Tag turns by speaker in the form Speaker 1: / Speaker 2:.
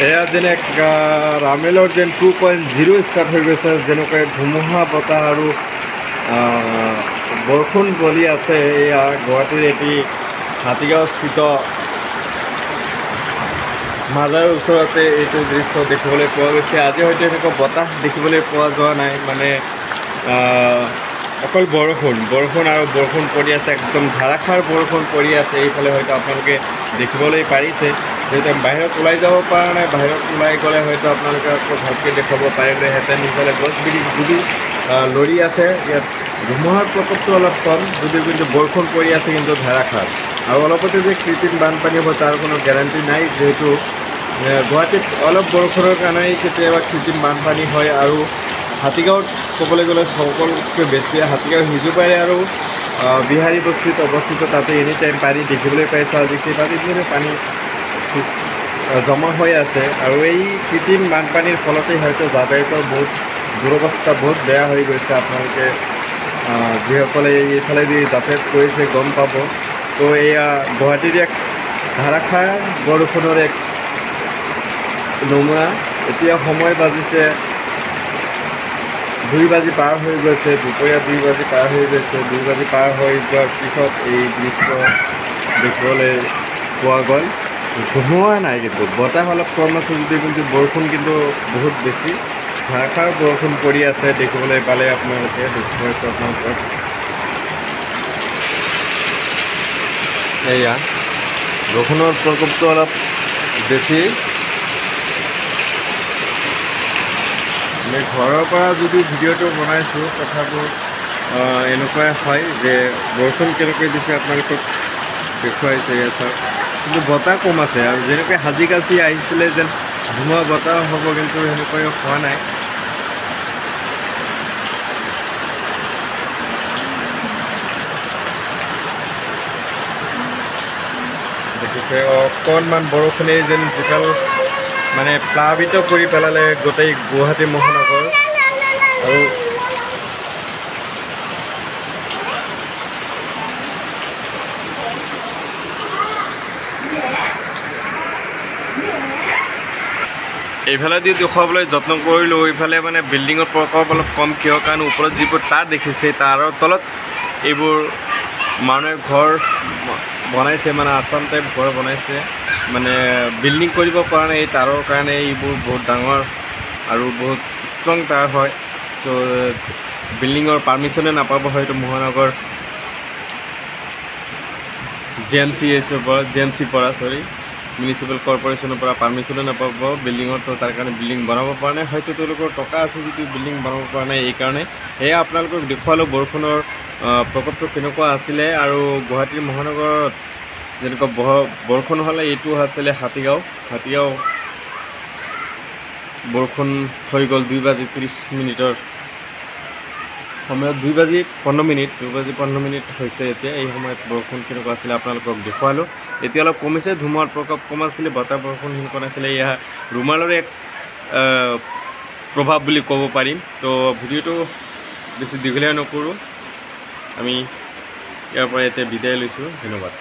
Speaker 1: এয়া যেনে ৰামেলৰ যেন 2.0 ষ্টাৰ্ট হৈ গৈছে, যেনেকৈ ধুমুহা বতাহ আৰু বৰষুণ বলি আছে। এয়া গুৱাহাটীৰ এটি হাতীগাঁও স্থিত মাজাৰ ওচৰতে এইটো দৃশ্য দেখিবলৈ পোৱা গৈছে। আজি হয়তো এনেকুৱা বতাহ দেখিবলৈ পোৱা যোৱা নাই, মানে অকল বৰষুণ আৰু বৰষুণ পৰি আছে, একদম ধাৰাসাৰ বৰষুণ পৰি আছে। এইফালে হয়তো আপোনালোকে দেখিবলৈ পাৰিছে, যিহেতু বাহিৰত ওলাই যাব পৰা নাই। বাহিৰত ওলাই গ'লে হয়তো আপোনালোকে আকৌ ভালকৈ দেখুৱাব পাৰিলেহেঁতেন। ইফালে গছ বিৰি লৰি আছে। ইয়াত ধুমুহাৰ প্ৰকোপটো অলপ কম, যদিও কিন্তু বৰষুণ পৰি আছে কিন্তু ধাৰাসাৰ। আৰু অলপতে যে কৃত্ৰিম বানপানী হ'ব তাৰ কোনো গেৰাণ্টি নাই, যিহেতু গুৱাহাটীত অলপ বৰষুণৰ কাৰণেই কেতিয়াবা কৃত্ৰিম বানপানী হয়। আৰু হাতীগাঁৱত ক'বলৈ গ'লে সকলোতকৈ বেছি হাতীগাঁও সিজুপাৰে আৰু বিহাৰী বস্তিত অৱস্থিত, তাতে এনি টাইম পানী দেখিবলৈ পাইছোঁ। আজি কেইবাদিন পানী জমা হৈ আছে, আৰু এই কৃত্ৰিম বানপানীৰ ফলতেই হয়তো যাতায়াতৰ বহুত দুৰৱস্থা বহুত বেয়া হৈ গৈছে। আপোনালোকে যিসকলে এইফালেদি যাতায়াত কৰিছে গম পাব। তো এয়া গুৱাহাটীৰ এক ধাৰাসাৰ বৰষুণৰ এক নমুনা। এতিয়া সময় বাজিছে 2 বাজি পাৰ হৈ গৈছে, দুপৰীয়া 2 বাজি পাৰ হৈ গৈছে। 2 বাজি পাৰ হৈ যোৱাৰ পিছত এই দৃশ্য দেখিবলৈ পোৱা গ'ল। ধুমুহা নাই, কিন্তু বতাহ অলপ কম আছে যদিও কিন্তু বৰষুণ কিন্তু বহুত বেছি ধাৰাসাৰ বৰষুণ পৰি আছে। দেখিবলৈ পালে আপোনালোকে দেখুৱাইছোঁ আপোনালোকক। এয়া বৰষুণৰ প্ৰকোপটো অলপ বেছি। আমি ঘৰৰ পৰা যদি ভিডিঅ'টো বনাইছোঁ, কথাবোৰ এনেকুৱাই হয় যে বৰষুণ কেনেকৈ দিছে আপোনালোকক দেখুৱাইছে ইয়াত, কিন্তু বতাহ কম আছে। আৰু যেনেকৈ সাজি কাচি আহিছিলে যেন ধুমুহা বতাহ হ'ব, কিন্তু সেনেকৈ হোৱা নাই। দেখিছে অকণমান বৰষুণেই যেন টোটাল মানে প্লাবিত কৰি পেলালে গোটেই গুৱাহাটী মহানগৰ। আৰু এইফালেদি দেখুৱাবলৈ যত্ন কৰিলোঁ। এইফালে মানে বিল্ডিঙৰ প্ৰকোপ অলপ কম, কিয় কাৰণ ওপৰত যিবোৰ তাঁৰ দেখিছে তাঁৰৰ তলত এইবোৰ মানুহে ঘৰ বনাইছে, মানে আছাম টাইপ ঘৰ বনাইছে, মানে বিল্ডিং কৰিব পৰা নাই এই তাঁৰৰ কাৰণে। এইবোৰ বহুত ডাঙৰ আৰু বহুত ষ্ট্ৰং তাঁৰ হয়, তো বিল্ডিঙৰ পাৰ্মিশ্যনে নাপাব হয়তো মহানগৰ GMC পৰা মিউনিচিপেল কৰ্পৰেশ্যনৰ পৰা পাৰ্মিশ্যনে নাপাব বিল্ডিঙৰ। তো তাৰ কাৰণে বিল্ডিং বনাব পৰা নাই। হয়তো তেওঁলোকৰ টকা আছে যদিও বিল্ডিং বনাব পৰা নাই। এইকাৰণে সেয়া আপোনালোকক দেখুৱালোঁ বৰষুণৰ প্ৰকোপটো কেনেকুৱা আছিলে। আৰু গুৱাহাটীৰ মহানগৰত যেনেকুৱা বৰষুণ হ'লে এইটো আছিলে হাতীগাঁও বৰষুণ হৈ গ'ল 2 বাজি 30 মিনিটৰ সময়ত। 2 বাজি 15 মিনিট হৈছে এতিয়া। এই সময়ত বৰষুণ কেনেকুৱা আছিলে আপোনালোকক দেখুৱালোঁ। এতিয়া অলপ কমিছে, ধুমুহাৰ প্ৰকোপ কম আছিলে, বতাহ বৰষুণ সেনেকুৱা নাছিলে। এয়া ৰুমালৰ এক প্ৰভাৱ বুলি ক'ব পাৰিম। তো ভিডিঅ'টো বেছি দীঘলীয়া নকৰোঁ, আমি ইয়াৰ পৰা এতিয়া বিদায় লৈছোঁ। ধন্যবাদ।